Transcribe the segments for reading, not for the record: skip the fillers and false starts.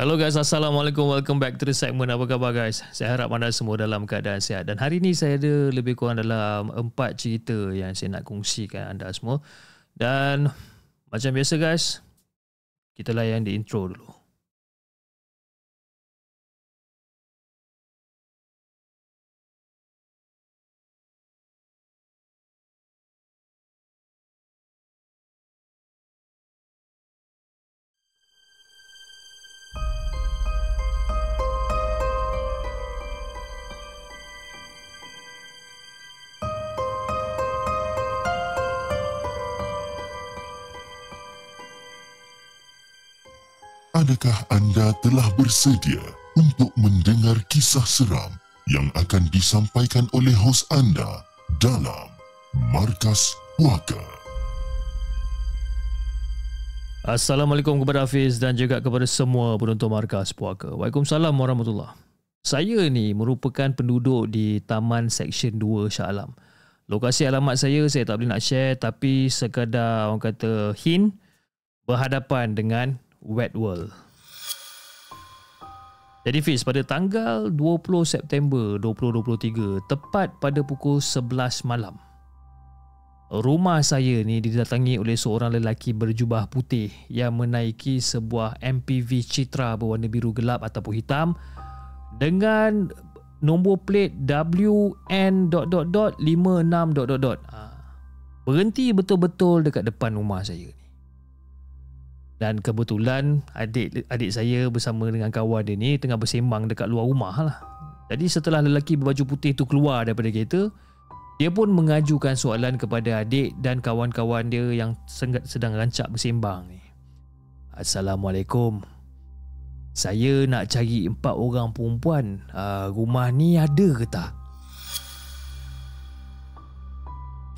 Hello guys, Assalamualaikum. Welcome back to the segment. Apa khabar guys? Saya harap anda semua dalam keadaan sihat. Dan hari ini saya ada lebih kurang dalam 4 cerita yang saya nak kongsikan anda semua. Dan macam biasa guys, kita layan di intro dulu. Adakah anda telah bersedia untuk mendengar kisah seram yang akan disampaikan oleh hos anda dalam Markas Puaka? Assalamualaikum kepada Hafiz dan juga kepada semua penonton Markas Puaka. Waalaikumsalam warahmatullahi. Saya ni merupakan penduduk di Taman Seksyen 2 Shah Alam. Lokasi alamat saya tak boleh nak share, tapi sekadar orang kata hint, berhadapan dengan Wet World. Jadi Fiz, pada tanggal 20 September 2023, tepat pada pukul 11 malam, rumah saya ni didatangi oleh seorang lelaki berjubah putih yang menaiki sebuah MPV Citra berwarna biru gelap ataupun hitam dengan nombor plate WN.56. Berhenti betul-betul dekat depan rumah saya. Dan kebetulan adik saya bersama dengan kawan dia ni tengah bersembang dekat luar rumah lah. Jadi setelah lelaki berbaju putih tu keluar daripada kereta, dia pun mengajukan soalan kepada adik dan kawan-kawan dia yang sedang rancak bersembang ni. Assalamualaikum. Saya nak cari 4 orang perempuan. Rumah ni ada ke tak?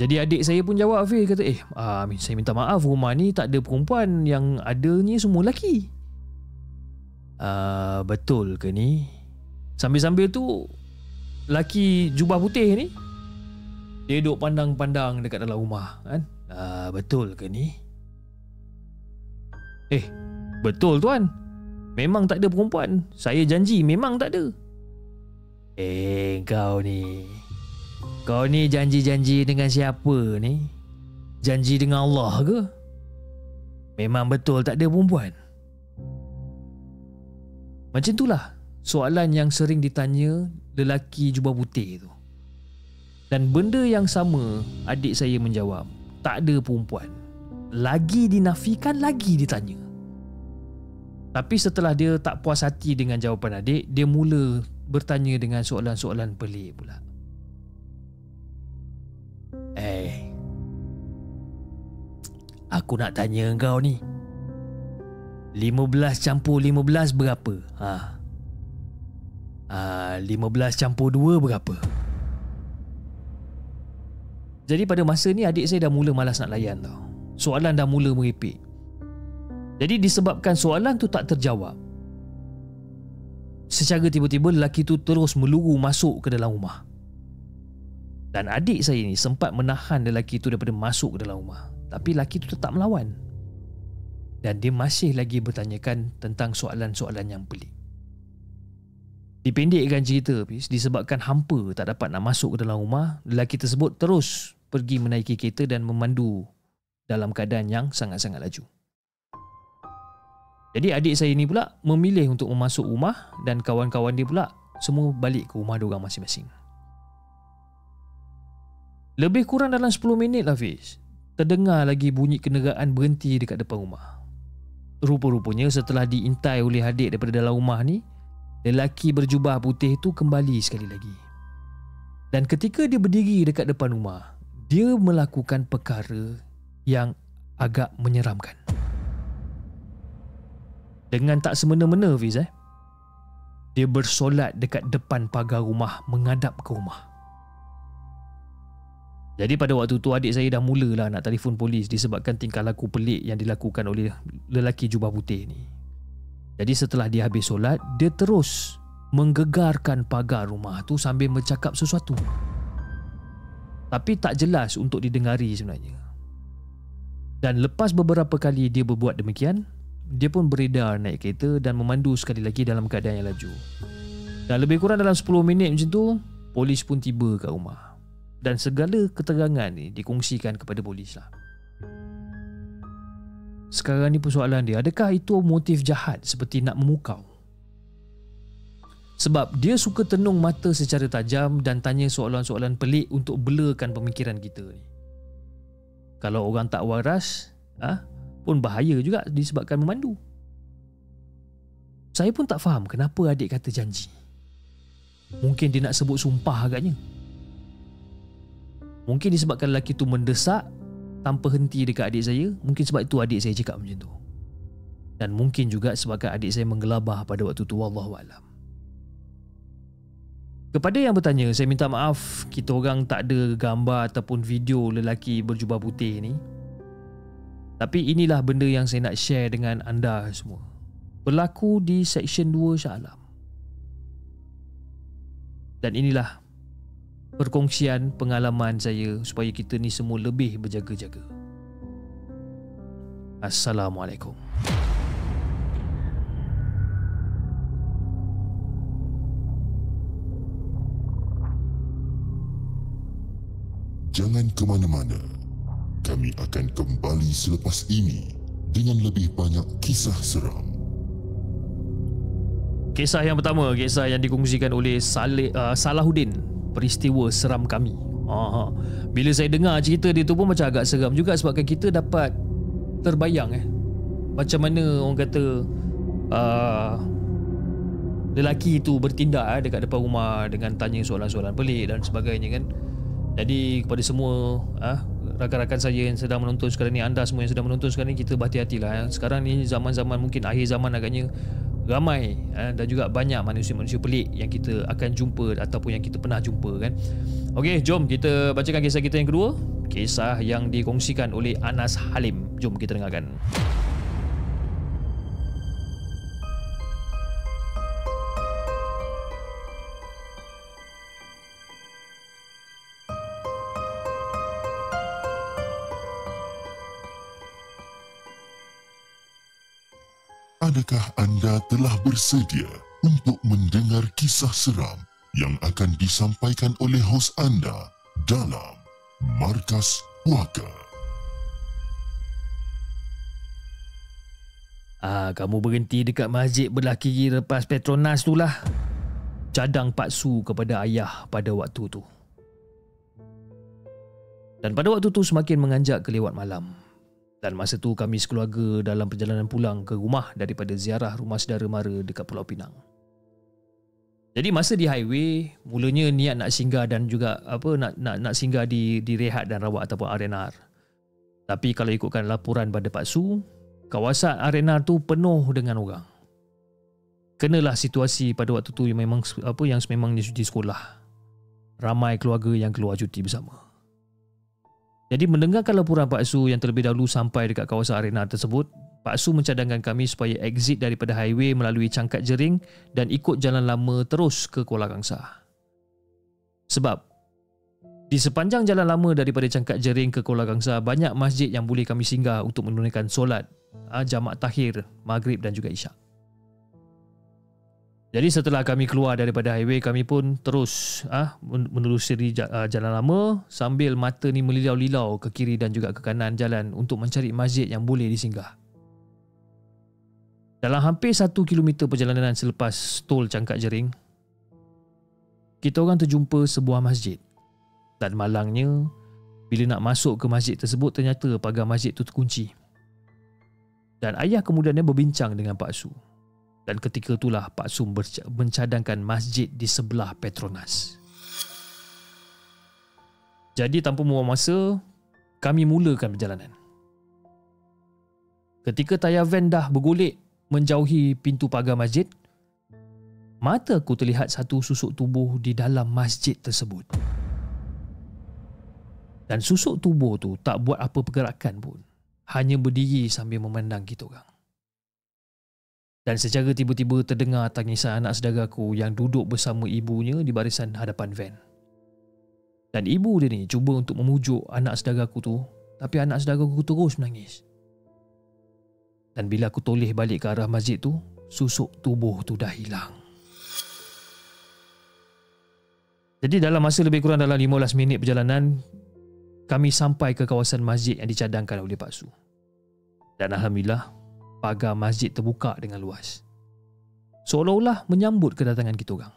Jadi adik saya pun jawab, Hafiz, kata, saya minta maaf, rumah ni tak ada perempuan, yang ada ni semua lelaki. Betul ke ni? Sambil-sambil tu, lelaki jubah putih ni, dia duduk pandang-pandang dekat dalam rumah, kan? Betul ke ni? Betul tuan. Memang tak ada perempuan. Saya janji memang tak ada. Kau ni janji-janji dengan siapa ni? Janji dengan Allah ke? Memang betul tak ada perempuan? Macam itulah soalan yang sering ditanya lelaki jubah putih tu. Dan benda yang sama adik saya menjawab, tak ada perempuan. Lagi dinafikan, lagi ditanya. Tapi setelah dia tak puas hati dengan jawapan adik, dia mula bertanya dengan soalan-soalan pelik pula. Aku nak tanya kau ni, 15 campur 15 berapa? 15 campur 2 berapa? Jadi pada masa ni adik saya dah mula malas nak layan tau. Soalan dah mula merepek. Jadi disebabkan soalan tu tak terjawab, secara tiba-tiba lelaki tu terus meluru masuk ke dalam rumah. Dan adik saya ni sempat menahan lelaki tu daripada masuk ke dalam rumah. Tapi lelaki tu tetap melawan. Dan dia masih lagi bertanyakan tentang soalan-soalan yang pelik. Dipendekkan cerita, disebabkan hampa tak dapat nak masuk ke dalam rumah, lelaki tersebut terus pergi menaiki kereta dan memandu dalam keadaan yang sangat-sangat laju. Jadi adik saya ni pula memilih untuk memasuk rumah dan kawan-kawan dia pula semua balik ke rumah diorang masing-masing. Lebih kurang dalam 10 minit lah Fiz, terdengar lagi bunyi kenderaan berhenti dekat depan rumah. Rupa-rupanya setelah diintai oleh adik daripada dalam rumah ni, lelaki berjubah putih tu kembali sekali lagi. Dan ketika dia berdiri dekat depan rumah, dia melakukan perkara yang agak menyeramkan. Dengan tak semena-mena Fiz, dia bersolat dekat depan pagar rumah menghadap ke rumah. Jadi pada waktu tu adik saya dah mulalah nak telefon polis disebabkan tingkah laku pelik yang dilakukan oleh lelaki jubah putih ni. Jadi setelah dia habis solat, dia terus menggegarkan pagar rumah tu sambil bercakap sesuatu. Tapi tak jelas untuk didengari sebenarnya. Dan lepas beberapa kali dia berbuat demikian, dia pun beredar naik kereta dan memandu sekali lagi dalam keadaan yang laju. Dan lebih kurang dalam 10 minit macam tu, polis pun tiba kat rumah. Dan segala keterangan ni dikongsikan kepada polis lah. Sekarang ni persoalan dia, adakah itu motif jahat seperti nak memukau? Sebab dia suka tenung mata secara tajam dan tanya soalan-soalan pelik untuk belakan pemikiran kita ni. Kalau orang tak waras, pun bahaya juga disebabkan memandu. Saya pun tak faham kenapa adik kata janji. Mungkin dia nak sebut sumpah agaknya. Mungkin disebabkan lelaki tu mendesak tanpa henti dekat adik saya. Mungkin sebab itu adik saya cakap macam tu. Dan mungkin juga sebabkan adik saya menggelabah pada waktu tu. Wallahualam. Kepada yang bertanya, saya minta maaf kita orang tak ada gambar ataupun video lelaki berjubah putih ni. Tapi inilah benda yang saya nak share dengan anda semua. Berlaku di Seksyen 2 Shah Alam. Dan inilah perkongsian pengalaman saya supaya kita ni semua lebih berjaga-jaga. Assalamualaikum. Jangan ke mana-mana. Kami akan kembali selepas ini dengan lebih banyak kisah seram. Kisah yang pertama, kisah yang dikongsikan oleh Salahuddin, peristiwa seram kami. Bila saya dengar cerita dia tu pun macam agak seram juga sebabkan kita dapat terbayang macam mana orang kata lelaki tu bertindak dekat depan rumah dengan tanya soalan-soalan pelik dan sebagainya kan. Jadi kepada semua rakan-rakan saya yang sedang menonton sekarang ni, anda semua yang sedang menonton sekarang ni, kita berhati-hatilah. Sekarang ni zaman-zaman mungkin akhir zaman agaknya ramai dan juga banyak manusia-manusia pelik yang kita akan jumpa ataupun yang kita pernah jumpa kan. Okey, jom kita bacakan kisah kita yang kedua. Kisah yang dikongsikan oleh Anas Halim. Jom kita dengarkan. Adakah anda telah bersedia untuk mendengar kisah seram yang akan disampaikan oleh hos anda dalam Markas Puaka? Kamu berhenti dekat masjid belah kiri lepas Petronas tu lah. Cadang paksu kepada ayah pada waktu tu. Dan pada waktu tu semakin menganjak kelewat malam. Dan masa tu kami sekeluarga dalam perjalanan pulang ke rumah daripada ziarah rumah saudara mara dekat Pulau Pinang. Jadi masa di highway, mulanya niat nak singgah dan juga nak singgah di Rehat dan Rawat ataupun R&R. Tapi kalau ikutkan laporan pada Pak Su, kawasan R&R tu penuh dengan orang. Kenalah situasi pada waktu tu yang sememangnya cuti sekolah. Ramai keluarga yang keluar cuti bersama. Jadi mendengarkan laporan Pak Su yang terlebih dahulu sampai dekat kawasan arena tersebut, Pak Su mencadangkan kami supaya exit daripada highway melalui Cangkat Jering dan ikut jalan lama terus ke Kuala Kangsar. Sebab di sepanjang jalan lama daripada Cangkat Jering ke Kuala Kangsar, banyak masjid yang boleh kami singgah untuk menunaikan solat jamak takhir, maghrib dan juga isyak. Jadi setelah kami keluar daripada highway, kami pun terus menelusuri jalan lama sambil mata ni melilau-lilau ke kiri dan juga ke kanan jalan untuk mencari masjid yang boleh disinggah. Dalam hampir 1 kilometer perjalanan selepas tol Cangkat Jering, kita orang terjumpa sebuah masjid. Dan malangnya, bila nak masuk ke masjid tersebut, ternyata pagar masjid itu terkunci. Dan ayah kemudiannya berbincang dengan Pak Su. Dan ketika itulah Pak Su mencadangkan masjid di sebelah Petronas. Jadi tanpa membuang masa, kami mulakan perjalanan. Ketika tayar van dah bergolek menjauhi pintu pagar masjid, mata aku terlihat satu susuk tubuh di dalam masjid tersebut. Dan susuk tubuh tu tak buat apa pergerakan pun. Hanya berdiri sambil memandang kita orang. Dan secara tiba-tiba terdengar tangisan anak saudaraku yang duduk bersama ibunya di barisan hadapan van. Dan ibu dia ni cuba untuk memujuk anak saudaraku tu, tapi anak saudaraku terus menangis. Dan bila aku toleh balik ke arah masjid tu, susuk tubuh tu dah hilang. Jadi dalam masa lebih kurang dalam 15 minit perjalanan, kami sampai ke kawasan masjid yang dicadangkan oleh Pak Su. Dan Alhamdulillah, pagar masjid terbuka dengan luas, seolah-olah menyambut kedatangan kita orang.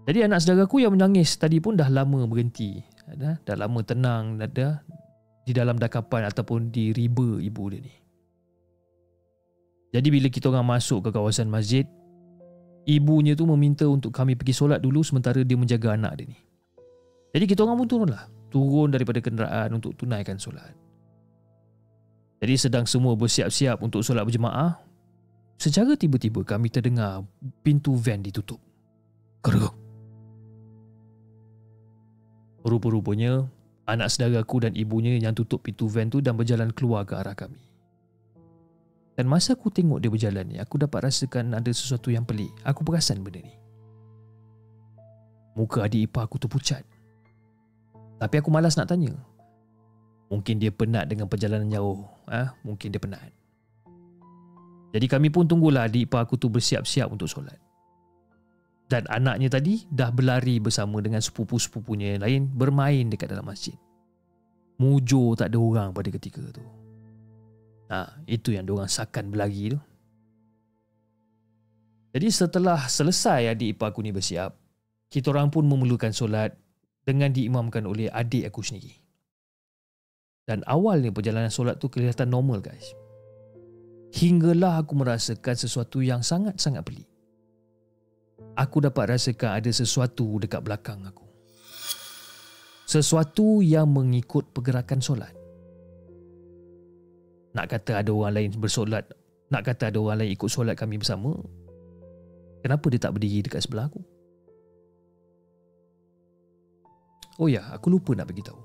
Jadi anak saudaraku yang menangis tadi pun dah lama berhenti, dah lama tenang, dah di dalam dakapan ataupun di riba ibu dia ni. Jadi bila kita orang masuk ke kawasan masjid, ibunya tu meminta untuk kami pergi solat dulu sementara dia menjaga anak dia ni. Jadi kita orang pun turun daripada kenderaan untuk tunaikan solat. Jadi sedang semua bersiap-siap untuk solat berjemaah, secara tiba-tiba kami terdengar pintu van ditutup. Keruk. Rupa-rupanya anak saudaraku dan ibunya yang tutup pintu van tu dan berjalan keluar ke arah kami. Dan masa aku tengok dia berjalan ni, aku dapat rasakan ada sesuatu yang pelik. Aku perasan benda ni. Muka adik ipar aku tu pucat. Tapi aku malas nak tanya. Mungkin dia penat dengan perjalanan jauh. Mungkin dia penat. Jadi kami pun tunggulah adik ipar aku tu bersiap-siap untuk solat. Dan anaknya tadi dah berlari bersama dengan sepupu-sepupunya yang lain bermain dekat dalam masjid. Mujur tak ada orang pada ketika tu. Itu yang diorang sakan berlari tu. Jadi setelah selesai adik ipar aku ni bersiap, kita orang pun memerlukan solat dengan diimamkan oleh adik aku sendiri. Dan awalnya perjalanan solat tu kelihatan normal guys. Hinggalah aku merasakan sesuatu yang sangat-sangat pelik. Aku dapat rasakan ada sesuatu dekat belakang aku. Sesuatu yang mengikut pergerakan solat. Nak kata ada orang lain bersolat, nak kata ada orang lain ikut solat kami bersama, kenapa dia tak berdiri dekat sebelah aku? Oh ya, aku lupa nak beritahu.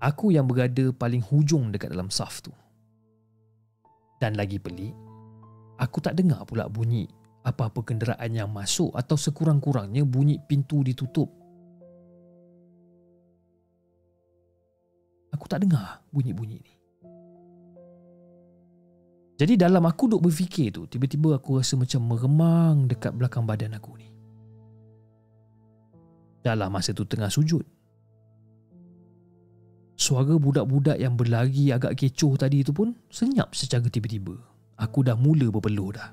Aku yang berada paling hujung dekat dalam saf tu. Dan lagi pelik, aku tak dengar pula bunyi apa-apa kenderaan yang masuk atau sekurang-kurangnya bunyi pintu ditutup. Aku tak dengar bunyi-bunyi ni. Jadi dalam aku duk berfikir tu, tiba-tiba aku rasa macam meremang dekat belakang badan aku ni. Dalam masa tu tengah sujud, suara budak-budak yang berlari agak kecoh tadi tu pun senyap secara tiba-tiba. Aku dah mula berpeluh dah.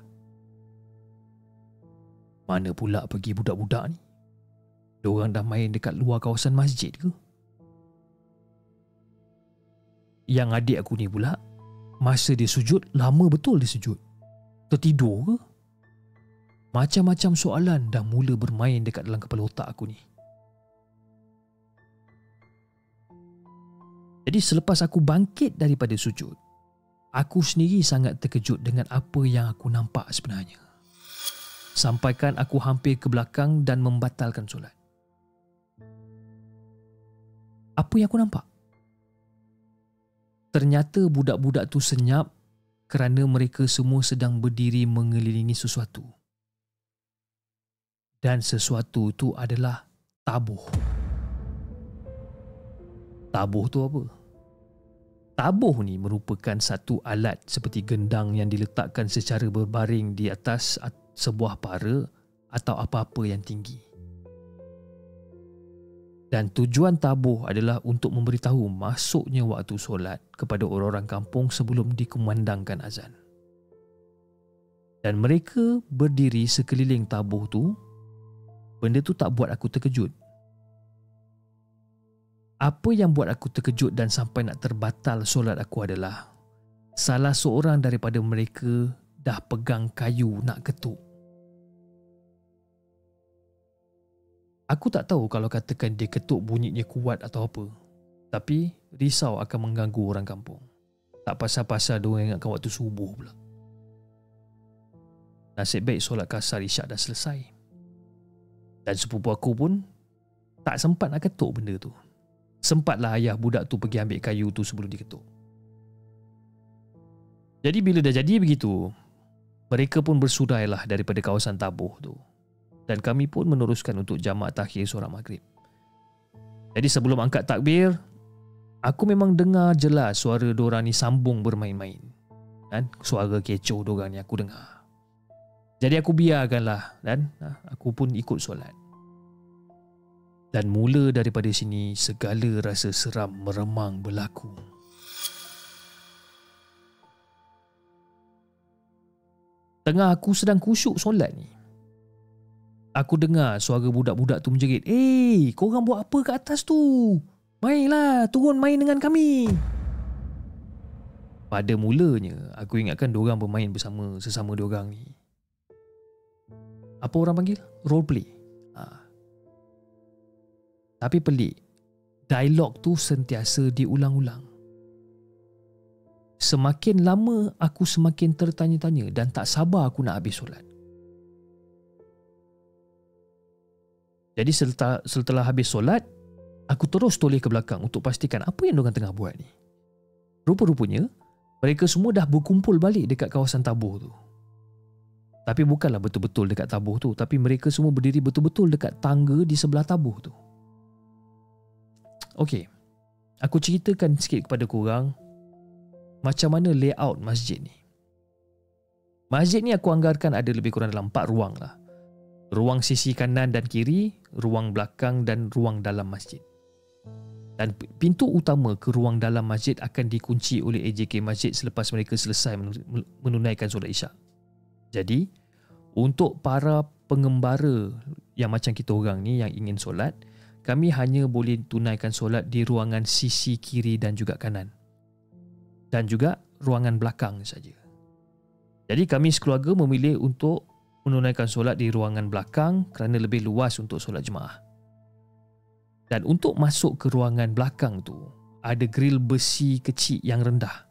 Mana pula pergi budak-budak ni? Diorang dah main dekat luar kawasan masjid ke? Yang adik aku ni pula, masa dia sujud, lama betul dia sujud. Tertidur ke? Macam-macam soalan dah mula bermain dekat dalam kepala otak aku ni. Jadi selepas aku bangkit daripada sujud, aku sendiri sangat terkejut dengan apa yang aku nampak sebenarnya. Sampaikan aku hampir ke belakang dan membatalkan solat. Apa yang aku nampak? Ternyata budak-budak tu senyap kerana mereka semua sedang berdiri mengelilingi sesuatu. Dan sesuatu tu adalah tabuh. Tabuh tu apa? Tabuh ni merupakan satu alat seperti gendang yang diletakkan secara berbaring di atas sebuah para atau apa-apa yang tinggi. Dan tujuan tabuh adalah untuk memberitahu masuknya waktu solat kepada orang-orang kampung sebelum dikumandangkan azan. Dan mereka berdiri sekeliling tabuh tu. Benda tu tak buat aku terkejut. Apa yang buat aku terkejut dan sampai nak terbatal solat aku adalah salah seorang daripada mereka dah pegang kayu nak ketuk. Aku tak tahu kalau katakan dia ketuk bunyinya kuat atau apa. Tapi risau akan mengganggu orang kampung. Tak pasal-pasal diorang ingatkan waktu subuh pula. Nasib baik solat kasar isyak dah selesai. Dan sepupu aku pun tak sempat nak ketuk benda tu. Sempatlah ayah budak tu pergi ambil kayu tu sebelum diketuk. Jadi bila dah jadi begitu, mereka pun bersudailah daripada kawasan tabuh tu. Dan kami pun meneruskan untuk jamak takhir solat maghrib. Jadi sebelum angkat takbir, aku memang dengar jelas suara diorang ni sambung bermain-main. Dan suara kecoh diorang ni aku dengar. Jadi aku biarkanlah dan aku pun ikut solat. Dan mula daripada sini segala rasa seram meremang berlaku. Tengah aku sedang khusyuk solat ni, aku dengar suara budak-budak tu menjerit, korang buat apa kat atas tu? Mainlah, turun main dengan kami. Pada mulanya, aku ingatkan diorang bermain bersama sesama diorang ni. Apa orang panggil? Roleplay. Tapi pelik, dialog tu sentiasa diulang-ulang. Semakin lama aku semakin tertanya-tanya dan tak sabar aku nak habis solat. Jadi setelah habis solat, aku terus toleh ke belakang untuk pastikan apa yang diorang tengah buat ni. Rupa-rupanya, mereka semua dah berkumpul balik dekat kawasan tabuh tu. Tapi bukanlah betul-betul dekat tabuh tu, tapi mereka semua berdiri betul-betul dekat tangga di sebelah tabuh tu. Okey, aku ceritakan sikit kepada korang macam mana layout masjid ni. Masjid ni aku anggarkan ada lebih kurang dalam 4 ruang lah. Ruang sisi kanan dan kiri, ruang belakang dan ruang dalam masjid. Dan pintu utama ke ruang dalam masjid akan dikunci oleh AJK Masjid selepas mereka selesai menunaikan solat Isyak. Jadi, untuk para pengembara yang macam kita orang ni yang ingin solat, kami hanya boleh tunaikan solat di ruangan sisi kiri dan juga kanan. Dan juga ruangan belakang saja. Jadi kami sekeluarga memilih untuk menunaikan solat di ruangan belakang kerana lebih luas untuk solat jemaah. Dan untuk masuk ke ruangan belakang tu, ada grill besi kecil yang rendah.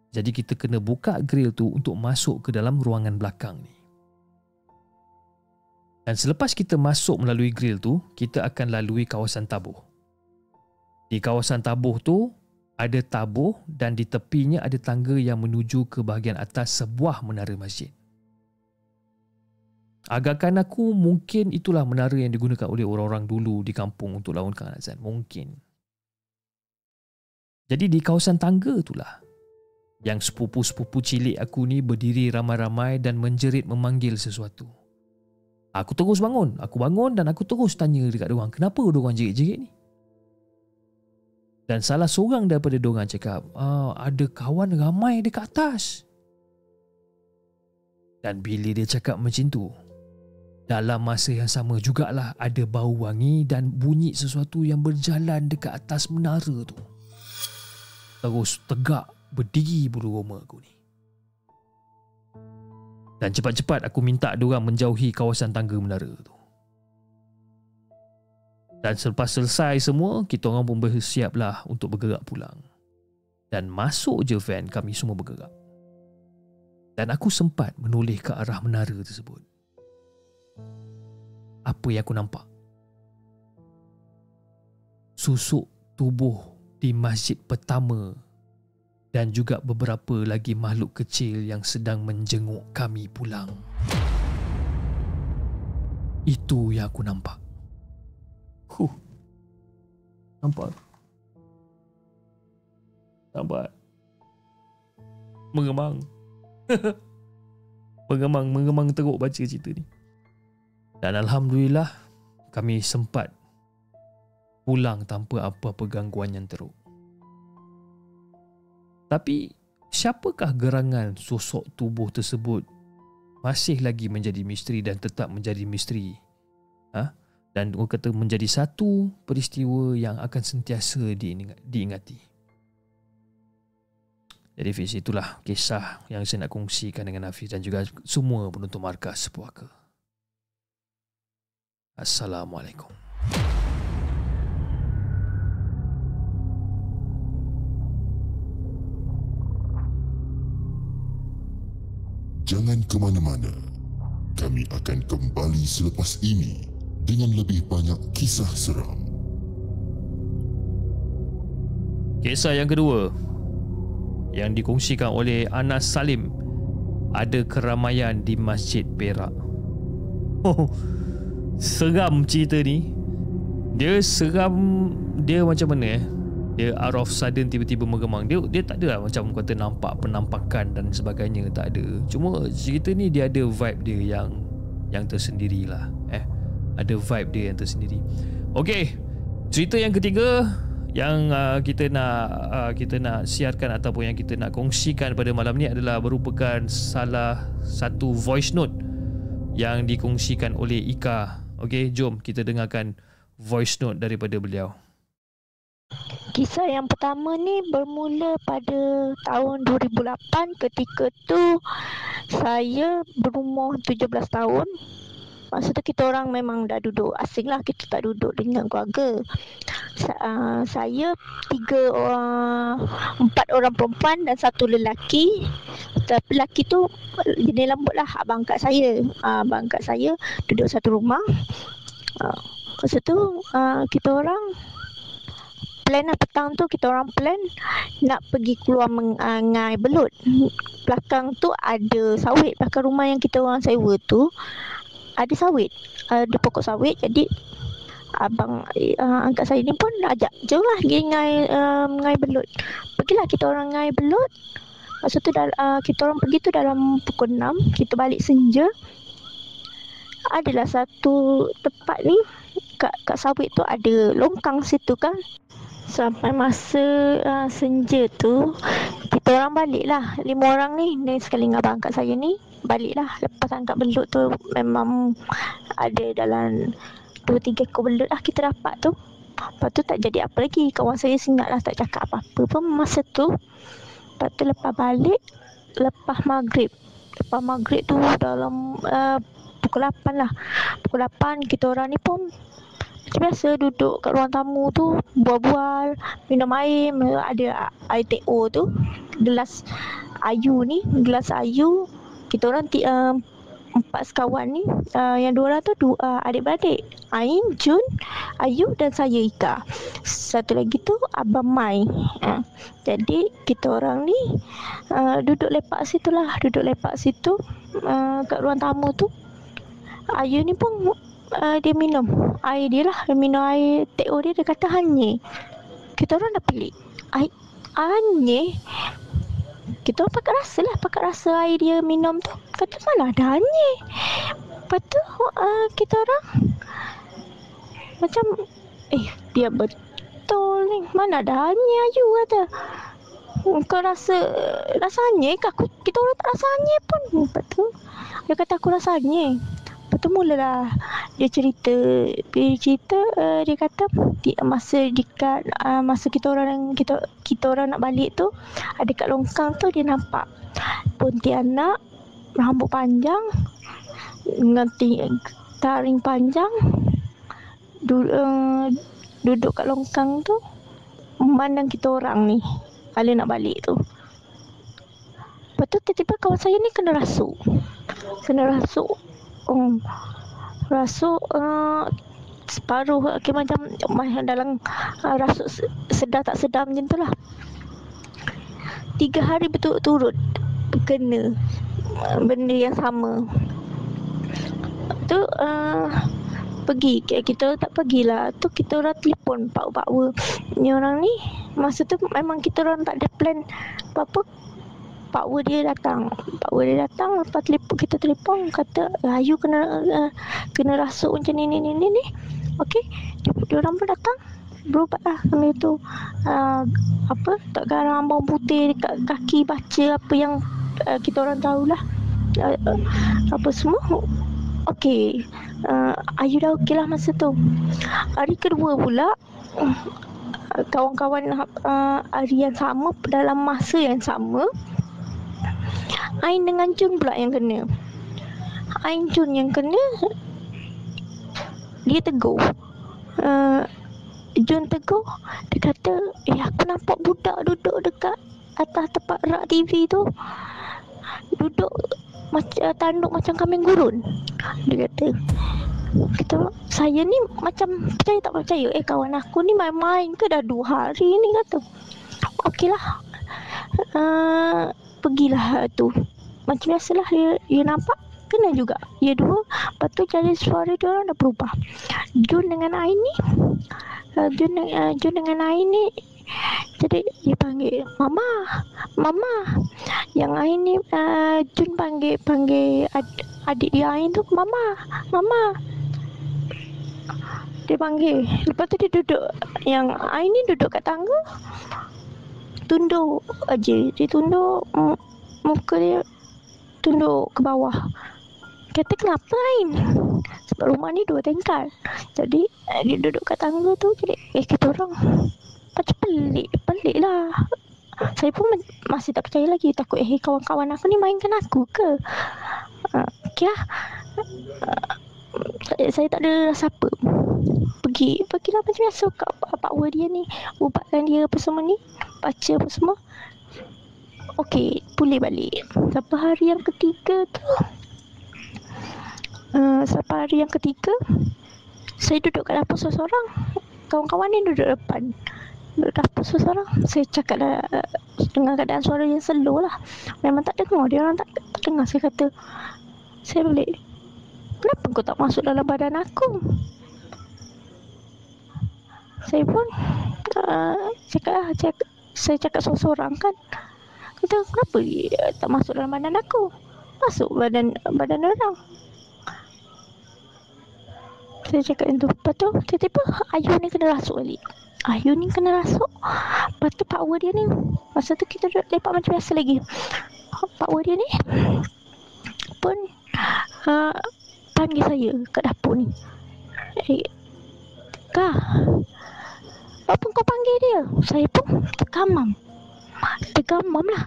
Jadi kita kena buka grill tu untuk masuk ke dalam ruangan belakang ni. Dan selepas kita masuk melalui grill tu, kita akan lalui kawasan tabuh. Di kawasan tabuh tu, ada tabuh dan di tepinya ada tangga yang menuju ke bahagian atas sebuah menara masjid. Agakkan aku mungkin itulah menara yang digunakan oleh orang-orang dulu di kampung untuk launkan azan. Mungkin. Jadi di kawasan tangga itulah yang sepupu-sepupu cilik aku ni berdiri ramai-ramai dan menjerit memanggil sesuatu. Aku terus bangun. Aku bangun dan aku terus tanya dekat diorang, kenapa diorang jerit-jerit ni? Dan salah seorang daripada diorang cakap, ada kawan ramai dekat atas. Dan bila dia cakap macam tu, dalam masa yang sama jugalah ada bau wangi dan bunyi sesuatu yang berjalan dekat atas menara tu. Terus tegak berdiri bulu roma aku ni. Dan cepat-cepat aku minta diorang menjauhi kawasan tangga menara tu. Dan selepas selesai semua, kita orang pun bersiaplah untuk bergerak pulang. Dan masuk je van, kami semua bergerak. Dan aku sempat menoleh ke arah menara tersebut. Apa yang aku nampak? Susuk tubuh di masjid pertama dan juga beberapa lagi makhluk kecil yang sedang menjenguk kami pulang. Itu yang aku nampak. Nampak? Mengemang. Mengemang teruk baca cerita ni. Dan Alhamdulillah, kami sempat pulang tanpa apa-apa gangguan yang teruk. Tapi, siapakah gerangan sosok tubuh tersebut masih lagi menjadi misteri dan tetap menjadi misteri. Dan orang kata menjadi satu peristiwa yang akan sentiasa diingati. Jadi Fiz, itulah kisah yang saya nak kongsikan dengan Hafiz dan juga semua penonton Markas Puaka. Assalamualaikum. Jangan ke mana-mana. Kami akan kembali selepas ini dengan lebih banyak kisah seram. Kisah yang kedua yang dikongsikan oleh Anas Salim, ada keramaian di Masjid Perak. Seram cerita ni. Dia seram, dia macam mana Dia out of sudden tiba-tiba meremang. Dia tak ada lah macam kata nampak penampakan dan sebagainya, tak ada. Cuma cerita ni dia ada vibe dia yang tersendiri lah. Ada vibe dia yang tersendiri. Okey, cerita yang ketiga yang kita nak siarkan ataupun yang kita nak kongsikan pada malam ni adalah merupakan salah satu voice note yang dikongsikan oleh Ika. Okey, jom kita dengarkan voice note daripada beliau. Kisah yang pertama ni bermula pada tahun 2008. Ketika tu saya berumur 17 tahun. Masa tu kita orang memang dah duduk asing lah. Kita tak duduk dengan keluarga. Saya 4 orang perempuan dan 1 lelaki. Tapi lelaki tu jenis lembut lah. Abang angkat saya duduk satu rumah. Masa tu kita orang plan lah, petang tu kita orang plan nak pergi keluar mengai belut. Belakang tu ada sawit. Belakang rumah yang kita orang sewa tu ada sawit, ada pokok sawit. Jadi abang angkat saya ni pun ajak, jom lah pergi ngai belut. Pergilah kita orang ngai belut. Masa tu kita orang pergi tu dalam pukul 6. Kita balik senja. Adalah satu tempat ni kat sawit tu ada longkang situ kan. Sampai masa senja tu kita orang balik lah, 5 orang ni sekali dengan abang angkat saya ni balik lah. Lepas angkat belut tu memang ada dalam 2-3 ekor belut lah kita dapat tu. Lepas tu tak jadi apa lagi. Kawan saya singat lah, tak cakap apa-apa pun masa tu. Lepas tu lepas balik, lepas maghrib tu dalam pukul 8 lah. Pukul 8 kita orang ni pun macam biasa duduk kat ruang tamu tu, bual-bual, minum air. Ada air TO tu, gelas ayu. Kita orang 4 sekawan ni, yang 2 orang tu adik-beradik, Ain, Jun, Ayu dan saya Ika. Satu lagi tu Abang Mai. Jadi kita orang ni duduk lepak situ kat ruang tamu tu. Ayu ni pun dia minum air dia lah. Dia minum air TO dia. Dia kata hanyir. Kita orang dah pelik, hanyir. Kita orang pakat rasa air dia minum tu. Kata mana ada hanyir. Lepas tu kita orang macam dia betul ni, mana ada hanyir. Ayu kata, kau rasa hanyir ke? Kita orang tak rasa hanyir pun. Lepas tu dia kata aku rasa hanyir. Lepas tu mulalah dia cerita. Dia kata masa kita orang nak balik tu, ada kat longkang tu dia nampak pontianak rambut panjang dengan taring panjang duduk kat longkang tu memandang kita orang ni kali nak balik tu. Lepas tu tiba-tiba kawan saya ni kena rasuk. Rasuk separuh, macam dalam rasuk sedar tak sedar macam tu lah. 3 hari berturut-turut kena benda yang sama tu. Pergi, kita tak pergilah tu. Kita orang telefon Pak ni orang ni. Masa tu memang kita orang tak ada plan apa-apa. Pak Wu dia datang. Lepas kita telefon kata Ayu kena rasuk macam ni. Okey, dia orang pun datang, berubat lah kami tu. Tak garam bawang putih dekat kaki, baca apa yang kita orang tahulah, apa semua. Okey, Ayu dah okey lah masa tu. Hari kedua pula, kawan-kawan hari yang sama, dalam masa yang sama, Ain dengan Jun pula yang kena. Jun yang kena, dia tegur. Jun tegur, dia kata, aku nampak budak duduk dekat atas tempat rak TV tu, duduk tanduk macam kambing gurun. Dia kata, saya ni macam percaya tak percaya. Kawan aku ni main-main ke dah 2 hari ni, kata. Okeylah, pergilah tu. Macam biasalah dia nampak kena juga. Ya 2. Lepas tu jadi suara dia orang dah berubah. Jun dengan Ain ni Jadi dia panggil Mama. Yang Ain ni Jun panggil adik dia Ain tu Mama. Dia panggil. Lepas tu dia duduk, yang Ain ni duduk kat tangga, tunduk aja. Dia tunduk, muka dia tunduk ke bawah. Kata kenapa Ain? Sebab rumah ni 2 tingkat. Jadi dia duduk kat tangga tu. Jadi kita orang macam pelik lah. Saya pun masih tak percaya lagi. Takut kawan-kawan aku ni mainkan aku ke. Okay lah. Saya tak ada rasa apa. Pergilah macam biasa kat Pak Wer dia ni, ubatkan dia apa semua ni, baca apa semua. Okey, pulih balik. Sampai hari yang ketiga tu, saya duduk kat dapur seorang. Kawan-kawan ni duduk depan, duduk dapur seorang. Saya cakap dengan keadaan suara yang slow lah. Memang tak dengar, dia orang tak dengar. Saya kata, saya balik, kenapa kau tak masuk dalam badan aku? Saya pun saya cakap seorang-seorang kan. Kata, kenapa dia tak masuk dalam badan aku? Masuk badan orang. Saya cakap macam tu. Lepas tu tiba-tiba Ayu ni kena rasuk balik. Lepas tu Pak Wer dia ni, masa tu kita lepak macam biasa lagi. Pak Wer dia ni pun panggil saya kat dapur ni. Kak, apa kau panggil dia? Saya pun tergamam lah.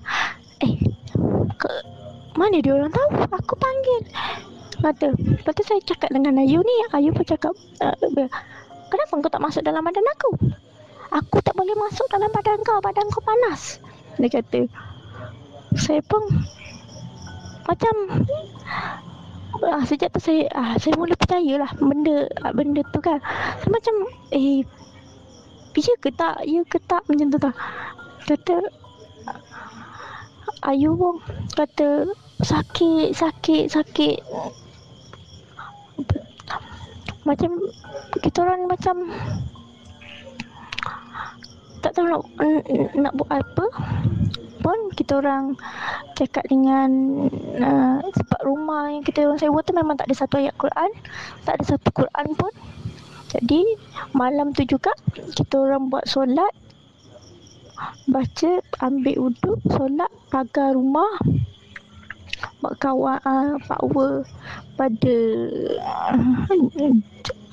Mana dia orang tahu aku panggil? Kata. Lepas tu saya cakap dengan Ayu ni. Ayu pun cakap, kenapa kau tak masuk dalam badan aku? Aku tak boleh masuk dalam badan kau panas. Dia kata. Saya pun macam sejak tu saya mula percayalah benda tu kan. Saya macam ya ke tak macam tu tak. Kata Ayu pun kata sakit. Macam kita orang macam tak tahu nak buat apa pun. Kita orang cakap dengan sebab rumah yang kita orang sewa tu memang tak ada satu ayat Quran, tak ada satu Quran pun. Jadi malam tu juga kita orang buat solat, baca, ambil wuduk, solat, pagar rumah, buat kawan Pak Wer pada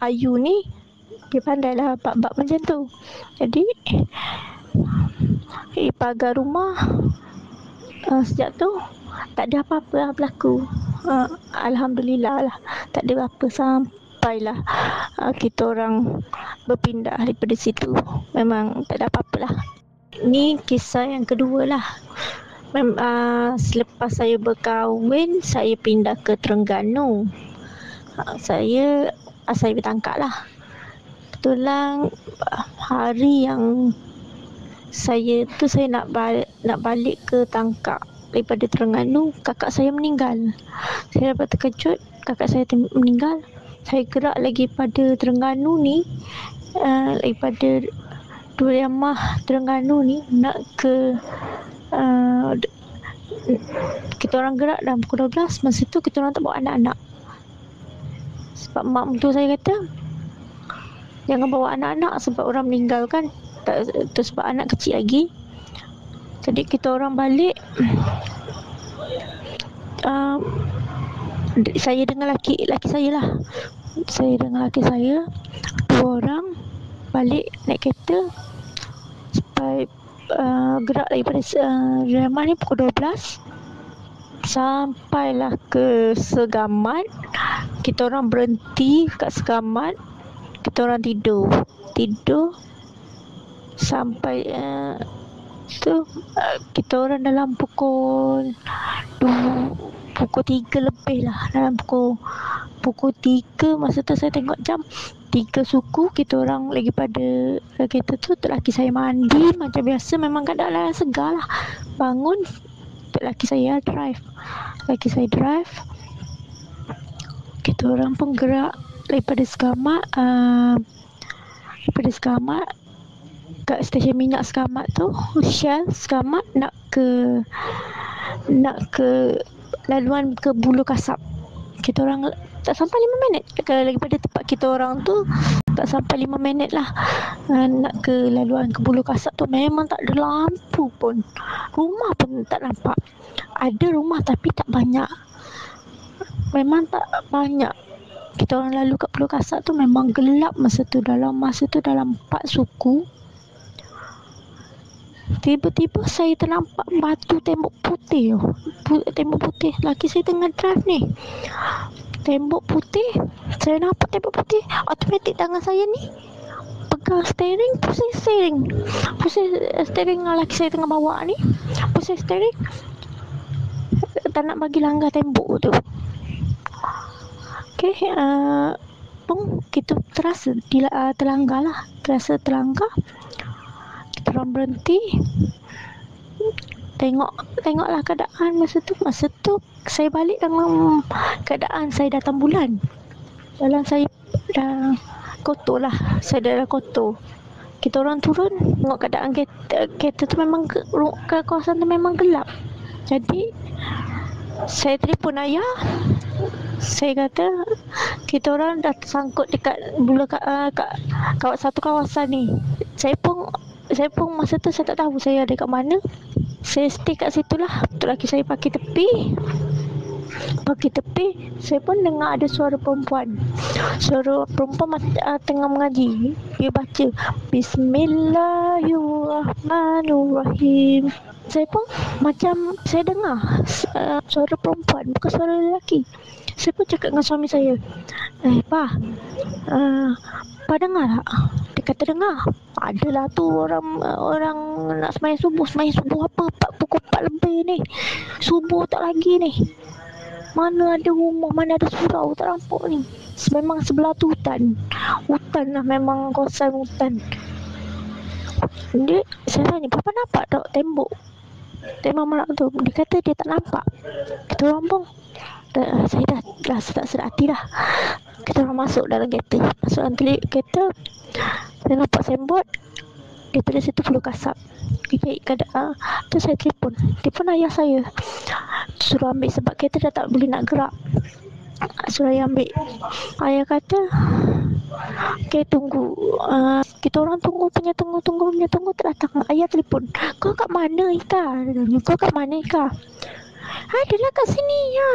Ayu ni. Dia pandai lah bab-bab macam tu. Jadi pagar rumah sejak tu tak ada apa-apa lah berlaku. Alhamdulillah lah, tak ada apa sampailah kita orang berpindah daripada situ. Memang tak ada apa-apa lah. Ni kisah yang kedua lah. Selepas saya berkahwin, saya pindah ke Terengganu. Saya bertangkap lah. Kebetulan hari yang saya nak balik ke Tangkak daripada Terengganu, kakak saya meninggal. Saya dapat terkejut, kakak saya meninggal. Saya gerak lagi pada Terengganu ni, daripada Duriamah Terengganu ni nak ke kita orang gerak dalam pukul 12. Masa tu kita orang tak bawa anak-anak. Sebab mak mentua saya kata jangan bawa anak-anak sebab orang meninggal kan. Tu sebab anak kecil lagi. Jadi kita orang balik. Saya dengan laki saya lah. Saya dengan laki saya, 2 orang balik naik kereta. Sampai gerak daripada Ramah ni pukul 12. Sampailah ke Segamat. Kita orang berhenti kat Segamat. Kita orang tidur sampai kita orang dalam pukul 3 lebih lah. Dalam pukul 3 masa tu saya tengok jam 3 suku. Kita orang lagi pada kereta tu. Laki saya mandi macam biasa. Memang keadaan segar lah. Bangun, laki saya drive. Kita orang pun gerak daripada Segamat. kat stesen minyak Sekamat tu, Shell Sekamat nak ke laluan ke Bulu Kasap. Kita orang tak sampai 5 minit daripada tempat kita orang tu, tak sampai 5 minit lah. Nak ke laluan ke Bulu Kasap tu memang tak ada lampu pun, rumah pun tak nampak. Ada rumah tapi tak banyak, memang tak banyak. Kita orang lalu kat Bulu Kasap tu memang gelap masa tu. Dalam 4 suku, tiba-tiba saya ternampak batu tembok putih. Tembok putih. Laki saya tengah drive ni. Tembok putih. Saya nampak tembok putih. Automatik tangan saya ni pegang steering, pusing steering. Laki saya tengah bawa ni, pusing steering. Tak nak bagi langgar tembok tu. Okay, kita terasa terlanggar lah. Terlanggar. Kita orang berhenti, tengoklah keadaan masa tu saya balik dalam keadaan saya datang bulan. Dalam saya dah kotor lah, saya dah kotor. Kita orang turun, tengok keadaan kereta tu memang ke kawasan tu memang gelap. Jadi saya telefon ayah. Saya kata kita orang dah tersangkut dekat satu kawasan ni. Saya pun masa tu saya tak tahu saya ada kat mana. Saya stay kat situ lah. Betul lagi saya parkir tepi. Saya pun dengar ada suara perempuan. Tengah mengaji. Dia baca Bismillahirrahmanirrahim. Saya pun macam saya dengar suara perempuan, bukan suara lelaki. Saya pun cakap dengan suami saya, Pa dengar tak? Dia kata dengar. Adalah tu orang nak sembahyang subuh apa, pukul 4 lebih ni. Subuh tak lagi ni. Mana ada rumah, mana ada surau, tak nampak ni. Memang sebelah tu hutan lah, memang kawasan hutan. Saya tanya, Papa nampak tak tembok malam tu? Dia kata dia tak nampak. Kita orang pun saya dah tak sedar hati dah. Kita orang masuk dalam kereta. Saya nampak signboard, dia tulis situ Bulu Kasap. Okay, tu saya telefon ayah saya, suruh ambil sebab kereta dah tak boleh nak gerak. Suruh ayah ambil. Ayah kata, okay, tunggu. Kita orang tunggu tak datang. Ayah telefon, kau kat mana Ika? Adalah kat sini ya.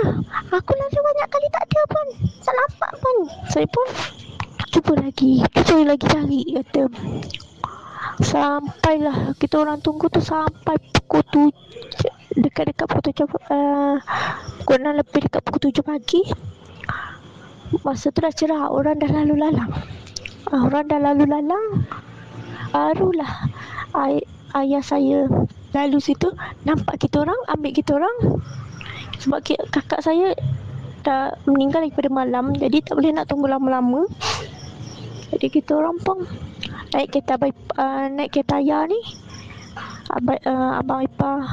Aku lalu banyak kali tak ada pun, tak nampak pun. Saya pun cuba lagi cari, kata. Sampailah kita orang tunggu tu sampai pukul 7, dekat pukul 7, pukul 6 lebih, dekat pukul 7 pagi. Masa tu dah cerah, orang dah lalu lalang. Barulah ayah saya lalu situ, nampak kita orang, ambil kita orang. Sebab kakak saya dah meninggal daripada malam, jadi tak boleh nak tunggu lama-lama. Jadi kita orang pun naik kereta ayah ni. Abang ipar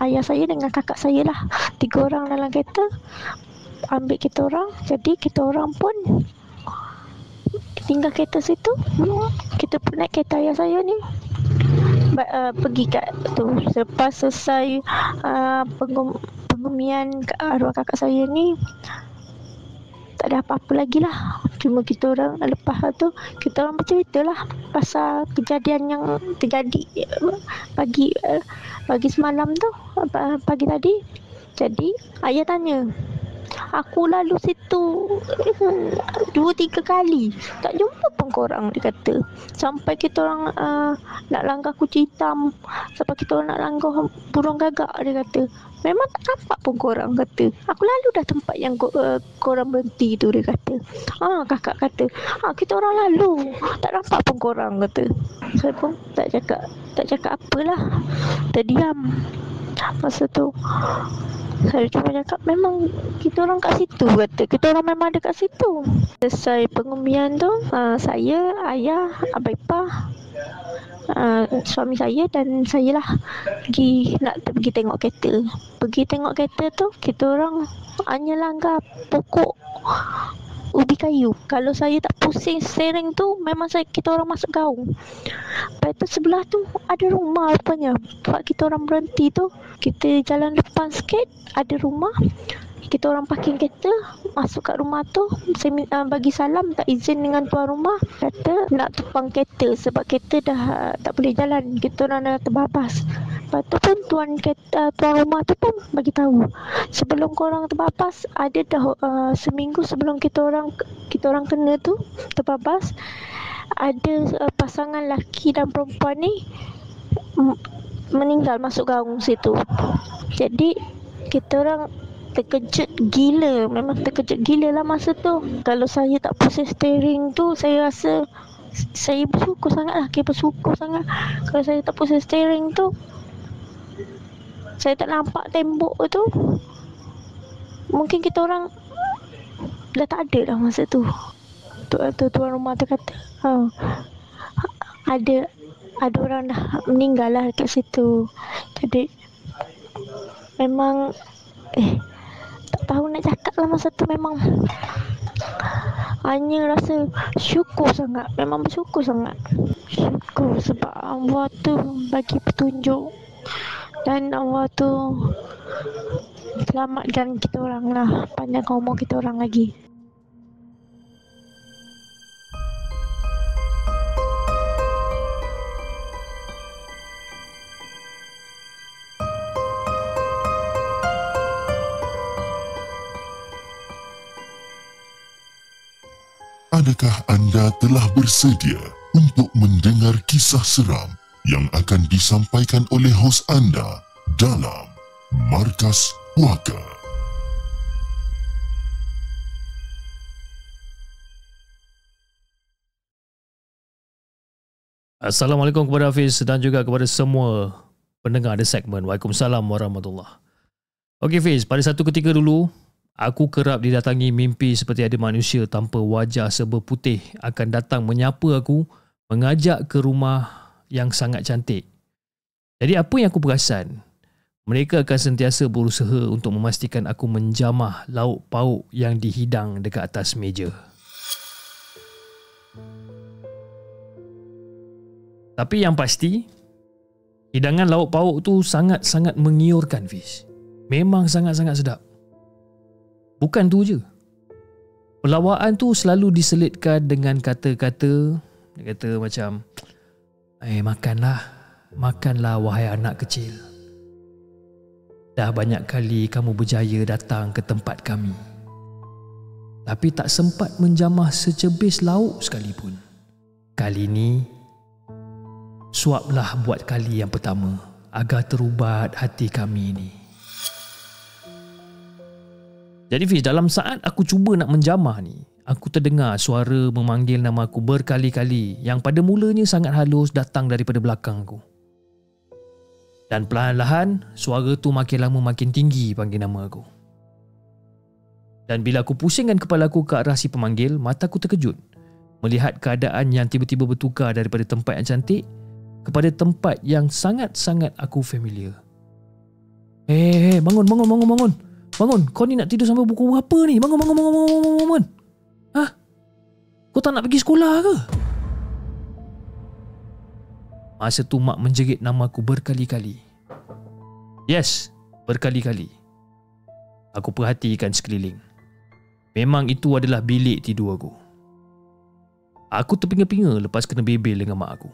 ayah saya dengan kakak saya lah, 3 orang dalam kereta ambil kita orang. Jadi kita orang pun tinggal kereta situ. Kita pun naik kereta ayah saya ni, pergi kat tu. Lepas selesai pengumian arwah kakak saya ni, tak ada apa-apa lagi lah. Cuma kita orang lepas tu kita orang bercerita lah pasal kejadian yang terjadi pagi semalam tu, pagi tadi. Jadi ayah tanya, aku lalu situ 2-3 kali, tak jumpa pun korang, dia kata. Sampai kita orang nak langgar kucing hitam, sampai kita orang nak langgar burung gagak, dia kata. Memang tak nampak pun korang, kata. Aku lalu dah tempat yang korang berhenti tu, dia kata. Kakak kata, kita orang lalu, tak nampak pun korang, kata. Saya pun tak cakap apalah, terdiam. Masa tu saya cuma cakap, memang kita orang kat situ, kata. Kita orang memang ada kat situ. Selesai pengumian tu, saya, ayah, abang ipar, suami saya dan saya lah pergi tengok kereta. Pergi tengok kereta tu, kita orang hanya langgar pokok ubi kayu. Kalau saya tak pusing steering tu, memang kita orang masuk gaung. Lepas tu sebelah tu ada rumah rupanya. Sebab kita orang berhenti tu, kita jalan depan sikit, ada rumah. Kita orang parking kereta, masuk kat rumah tu, saya bagi salam, tak izin dengan tuan rumah, kata nak tumpang kereta sebab kereta dah tak boleh jalan, kita orang dah terbabas. Lepas tu pun tuan rumah tu pun bagi tahu, sebelum korang terbabas, ada dah seminggu sebelum kita orang kena tu terbabas, ada pasangan lelaki dan perempuan ni meninggal masuk gaung situ. Jadi kita orang terkejut gila, memang terkejut gila lah masa tu. Kalau saya tak pusing steering tu, saya rasa saya bersyukur sangat lah, bersyukur sangat. Kalau saya tak pusing steering tu, saya tak nampak tembok tu, mungkin kita orang dah tak ada dah masa tu. Tuan rumah tu kata ada orang dah meninggal lah kat situ. Jadi memang tak tahu nak cakap lah masa tu, memang hanya rasa syukur sangat, memang bersyukur sangat. Syukur sebab Allah tu bagi petunjuk dan Allah tu selamatkan kita orang lah, panjangkan umur kita orang lagi. Adakah anda telah bersedia untuk mendengar kisah seram yang akan disampaikan oleh hos anda dalam Markas Puaka? Assalamualaikum kepada Hafiz dan juga kepada semua pendengar The Segment. Waalaikumsalam warahmatullahi. Okey Hafiz, pada satu ketika dulu, aku kerap didatangi mimpi seperti ada manusia tanpa wajah serba putih akan datang menyapa aku, mengajak ke rumah yang sangat cantik. Jadi apa yang aku perasan? Mereka akan sentiasa berusaha untuk memastikan aku menjamah lauk pauk yang dihidang dekat atas meja. Tapi yang pasti, hidangan lauk pauk tu sangat-sangat mengiurkan, Fiz. Memang sangat-sangat sedap. Bukan tu je. Pelawaan tu selalu diselitkan dengan kata-kata, dia kata macam, makanlah wahai anak kecil. Dah banyak kali kamu berjaya datang ke tempat kami, tapi tak sempat menjamah secebis lauk sekalipun. Kali ni, suaplah buat kali yang pertama agar terubat hati kami ni. Jadi Fiz, dalam saat aku cuba nak menjamah ni, aku terdengar suara memanggil nama aku berkali-kali yang pada mulanya sangat halus datang daripada belakang aku. Dan perlahan-lahan, suara tu makin lama makin tinggi panggil nama aku. Dan bila aku pusingkan kepala aku ke arah si pemanggil, mata aku terkejut melihat keadaan yang tiba-tiba bertukar daripada tempat yang cantik kepada tempat yang sangat-sangat aku familiar. Bangun. Bangun, kau ni nak tidur sampai pukul berapa ni? Bangun. Hah? Kau tak nak pergi sekolah ke? Masa tu mak menjerit nama aku berkali-kali. Yes, berkali-kali. Aku perhatikan sekeliling. Memang itu adalah bilik tidur aku. Aku terpinga-pinga lepas kena bebel dengan mak aku.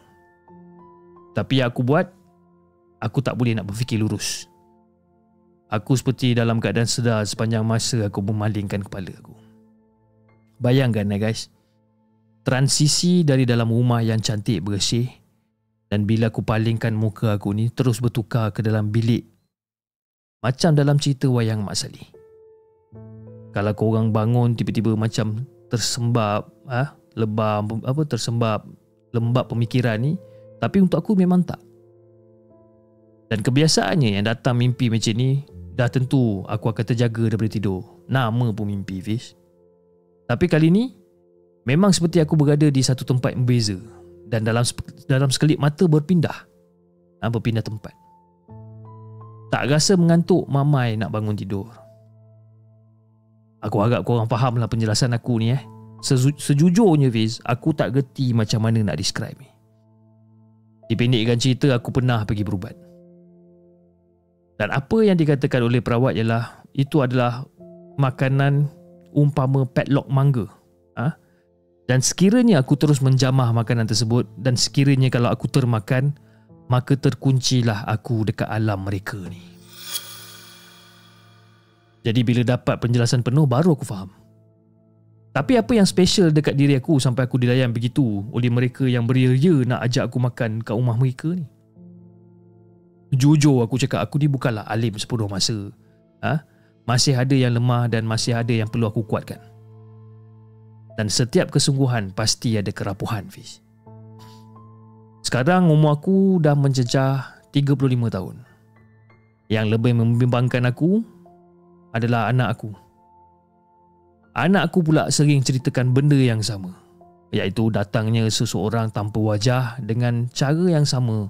Tapi yang aku buat, aku tak boleh nak berfikir lurus. Aku seperti dalam keadaan sedar sepanjang masa aku memalingkan kepala aku. Bayangkan guys, transisi dari dalam rumah yang cantik bersih dan bila aku palingkan muka aku ni terus bertukar ke dalam bilik macam dalam cerita wayang Mak Saleh. Kalau korang bangun tiba-tiba macam tersembab tersembab lembab pemikiran ni, tapi untuk aku memang tak. Dan kebiasaannya yang datang mimpi macam ni, dah tentu aku akan terjaga daripada tidur. Nama pun mimpi, Fiz. Tapi kali ni, memang seperti aku berada di satu tempat yang berbeza. Dan dalam sekelip mata berpindah tempat. Tak rasa mengantuk mamai nak bangun tidur. Aku harap korang faham lah penjelasan aku ni Sejujurnya Fiz, aku tak gerti macam mana nak describe ni. Dipendekkan cerita, aku pernah pergi berubat. Dan apa yang dikatakan oleh perawat ialah itu adalah makanan umpama padlock mangga. Dan sekiranya aku terus menjamah makanan tersebut, dan sekiranya kalau aku termakan, maka terkuncilah aku dekat alam mereka ni. Jadi bila dapat penjelasan penuh, baru aku faham. Tapi apa yang special dekat diri aku sampai aku dilayan begitu oleh mereka yang beria-ria nak ajak aku makan kat rumah mereka ni? Jujur aku cakap, aku ni bukanlah alim sepenuh masa. Masih ada yang lemah dan masih ada yang perlu aku kuatkan. Dan setiap kesungguhan pasti ada kerapuhan, Fiz. Sekarang umur aku dah menjejah 35 tahun. Yang lebih membimbangkan aku adalah anak aku. Anak aku pula sering ceritakan benda yang sama, iaitu datangnya seseorang tanpa wajah dengan cara yang sama,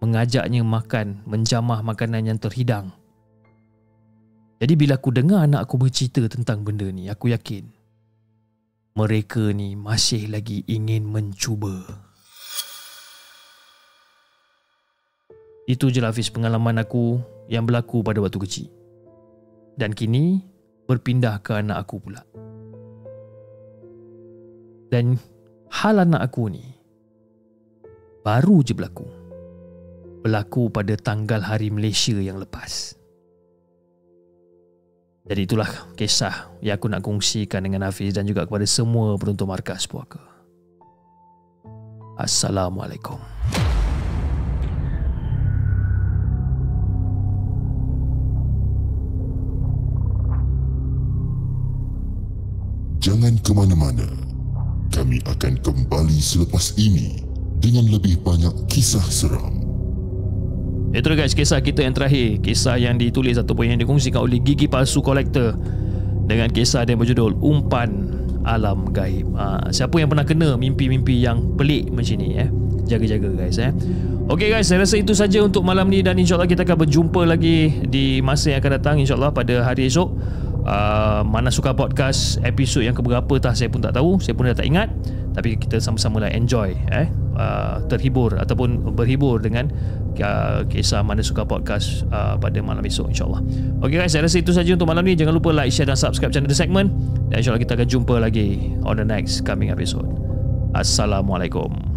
mengajaknya makan, menjamah makanan yang terhidang. Jadi bila aku dengar anak aku bercerita tentang benda ni, aku yakin mereka ni masih lagi ingin mencuba. Itu je lah Hafiz pengalaman aku yang berlaku pada waktu kecil. Dan kini berpindah ke anak aku pula. Dan hal anak aku ni baru je berlaku. Berlaku pada tanggal Hari Malaysia yang lepas. Jadi itulah kisah yang aku nak kongsikan dengan Hafiz dan juga kepada semua penonton Markas Puaka. Assalamualaikum. Jangan ke mana-mana. Kami akan kembali selepas ini dengan lebih banyak kisah seram. Itu guys, kisah kita yang terakhir, kisah yang ditulis ataupun yang dikongsikan oleh Gigi Palsu Collector dengan kisah yang berjudul Umpan Alam Gaib. Siapa yang pernah kena mimpi-mimpi yang pelik macam ni, jaga-jaga guys. Okey guys, saya rasa itu saja untuk malam ni dan insyaAllah kita akan berjumpa lagi di masa yang akan datang, insyaAllah pada hari esok. Mana Suka Podcast episod yang keberapa saya pun tak tahu, saya pun dah tak ingat. Tapi kita sama-sama lah enjoy, terhibur ataupun berhibur dengan kisah Mana Suka Podcast pada malam esok, insyaAllah. Ok guys, saya rasa itu saja untuk malam ni. Jangan lupa like, share dan subscribe channel The Segment. Dan insyaAllah kita akan jumpa lagi on the next coming episode. Assalamualaikum.